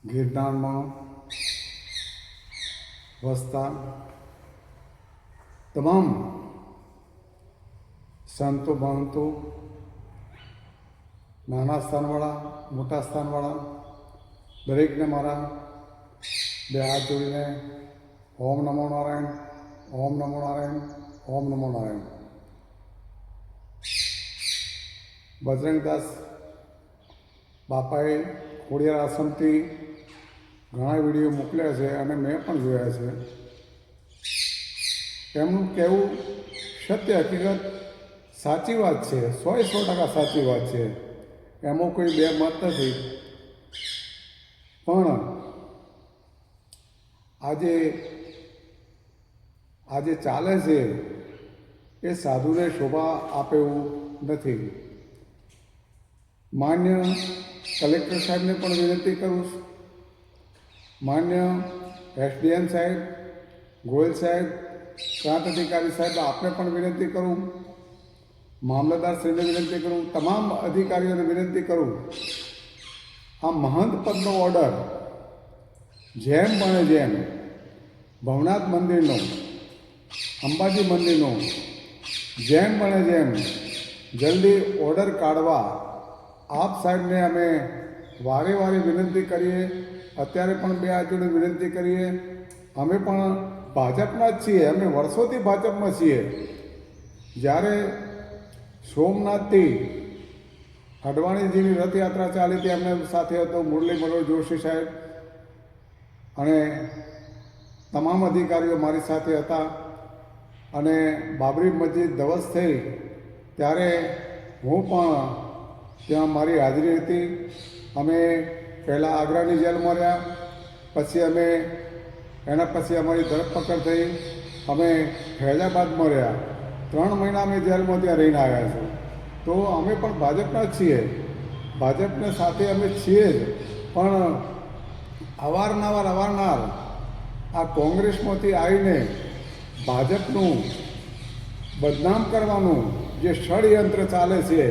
ગિરનારમાં વસતા તમામ સંતો મહંતો, નાના સ્થાનવાળા, મોટા સ્થાનવાળા દરેકને મારા બે હાથ જોડીને ઓમ નમો નારાયણ, ઓમ નમો નારાયણ, ઓમ નમો નારાયણ. બજરંગદાસ બાપાએ ખોડિયાર આશ્રમથી ઘણા વિડીયો મોકલ્યા છે અને મેં પણ જોયા છે. એમનું કહેવું સત્ય હકીકત સાચી વાત છે, 100% સાચી વાત છે, એમાં કોઈ બે મત નથી. પણ આજે ચાલે છે એ સાધુને શોભા આપે એવું નથી. માન્ય કલેક્ટર સાહેબને પણ વિનંતી કરું છું, માન્ય એસડીએમ સાહેબ, ગોયલ સાહેબ, પ્રાંત અધિકારી સાહેબ, આપને પણ વિનંતી કરું, મામલતદારશ્રીને વિનંતી કરું, તમામ અધિકારીઓને વિનંતી કરું, આ મહંત પદનો ઓર્ડર જેમ બને જેમ ભવનાથ મંદિરનો, અંબાજી મંદિરનો જેમ બને જેમ જલ્દી ઓર્ડર કાઢવા આપ સાહેબને અમે વારે વારે વિનંતી કરીએ. અત્યારે પણ બે હાથ જોડે વિનંતી કરીએ. અમે પણ ભાજપના જ છીએ, અમે વર્ષોથી ભાજપમાં છીએ. જ્યારે સોમનાથથી અડવાણીજીની રથયાત્રા ચાલી હતી, અમને સાથે હતો મુરલી મનોહર જોશી સાહેબ અને તમામ અધિકારીઓ મારી સાથે હતા. અને બાબરી મસ્જિદ ધવસ થઈ ત્યારે હું પણ ત્યાં મારી હાજરી હતી. અમે પહેલાં આગ્રાની જેલમાં રહ્યા, પછી એના પછી અમારી ધરપકડ થઈ, અમે ફૈજાબાદમાં રહ્યા. 3 મહિના અમે જેલમાં ત્યાં રહીને આવ્યા છીએ. તો અમે પણ ભાજપના જ છીએ, ભાજપને સાથે અમે છીએ જ. પણ અવારનવાર આ કોંગ્રેસમાંથી આવીને ભાજપનું બદનામ કરવાનું જે ષડયંત્ર ચાલે છે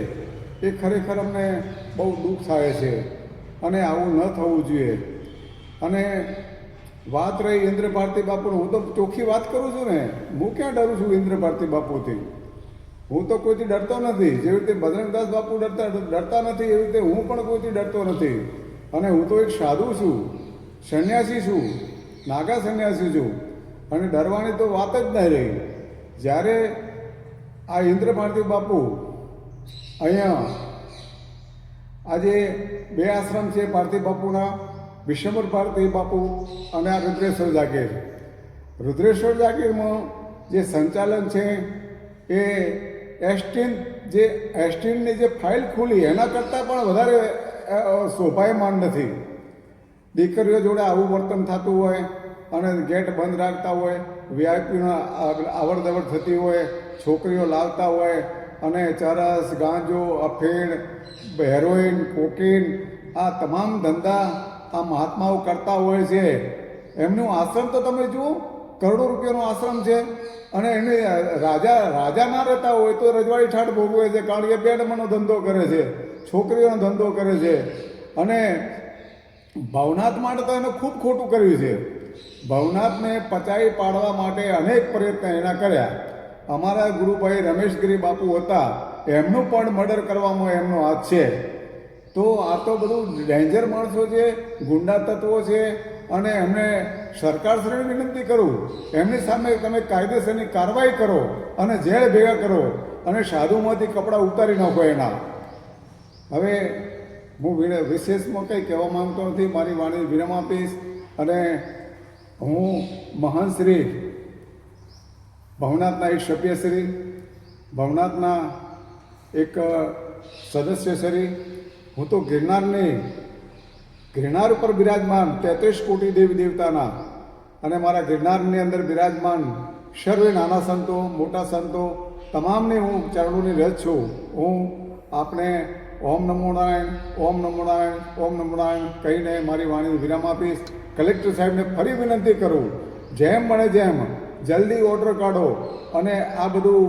એ ખરેખર અમને બહુ દુઃખ થાય છે અને આવું ન થવું જોઈએ. અને વાત રહી ઇન્દ્ર ભારતી બાપુની, હું તો ચોખ્ખી વાત કરું છું ને, હું ક્યાં ડરું છું ઇન્દ્ર ભારતી બાપુથી? હું તો કોઈથી ડરતો નથી. જેવી રીતે બજરંગદાસ બાપુ ડરતા નથી, એવી રીતે હું પણ કોઈથી ડરતો નથી. અને હું તો એક સાધુ છું, સંન્યાસી છું, નાગા સંન્યાસી છું, અને ડરવાની તો વાત જ નહીં રહી. જ્યારે આ ઇન્દ્ર ભારતી બાપુ અહીંયા આજે 2 આશ્રમ છે ભારતી બાપુના, વિશ્વંભર ભારતી બાપુ અને આ રુદ્રેશ્વર જાગીર. રુદ્રેશ્વર જાગીરમાં જે સંચાલન છે એ એસટીનની જે ફાઇલ ખુલી એના કરતાં પણ વધારે શોભાયમાન નથી. દીકરીઓ જોડે આવું વર્તન થતું હોય અને ગેટ બંધ રાખતા હોય, વીઆઈપીના આવડ થતી હોય, છોકરીઓ લાવતા હોય અને ચરસ, ગાંજો, અફીણ, હેરોઈન, કોકીન, આ તમામ ધંધા આ મહાત્માઓ કરતા હોય છે. એમનું આશ્રમ તો તમે જુઓ, કરોડો રૂપિયાનો આશ્રમ છે. અને એને રાજા ના રહેતા હોય તો રજવાડી ઠાઠ ભોગવે છે, કારણ કે બેડમાંનો ધંધો કરે છે, છોકરીઓનો ધંધો કરે છે. અને ભવનાથ માટે તો એને ખૂબ ખોટું કર્યું છે. ભવનાથને પચાવી પાડવા માટે અનેક પ્રયત્ન એના કર્યા. અમારા ગુરુભાઈ રમેશગીરી બાપુ હતા, એમનું પણ મર્ડર કરવામાં એમનો હાથ છે. તો આ તો બધું ડેન્જર માણસો છે, ગુંડા તત્વો છે. અને એમને સરકારશ્રીને વિનંતી કરું, એમની સામે તમે કાયદેસરની કાર્યવાહી કરો અને જેલ ભેગા કરો અને સાધુમાંથી કપડાં ઉતારી નાખો એના. હવે હું વિશેષમાં કંઈ કહેવા માંગતો નથી, મારી વાણી વિરામ આપીશ. અને હું મહંત શ્રી ભવનાથના એક સભ્યશ્રી, ભવનાથના એક સદસ્યશ્રી, હું તો ગિરનાર ઉપર બિરાજમાન 33 કોટી દેવી દેવતાના અને મારા ગિરનારની અંદર બિરાજમાન સર્વે નાના સંતો, મોટા સંતો તમામને હું ચરણોની રજ છું. હું આપણે ઓમ નમો નારાયણ, ઓમ નમો નારાયણ, ઓમ નમો નારાયણ કહીને મારી વાણી વિરામ આપીશ. કલેક્ટર સાહેબને ફરી વિનંતી કરું, જેમ બને જેમ જલ્દી ઓર્ડર કાઢો અને આ બધું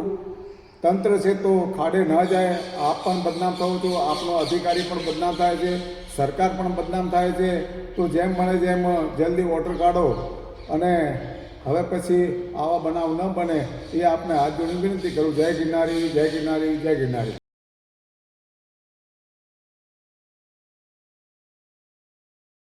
તંત્ર છે તો ખાડે ન જાય. આપ પણ બદનામ થવો છો, આપનો અધિકારી પણ બદનામ થાય છે, સરકાર પણ બદનામ થાય છે. તો જેમ મળે જેમ જલ્દી વોટર કાઢો અને હવે પછી આવા બનાવ ન બને એ આપને હાથ જોડીને વિનંતી કરું. જય ગિરનારી, જય ગિરનારી, જય ગિરનારી.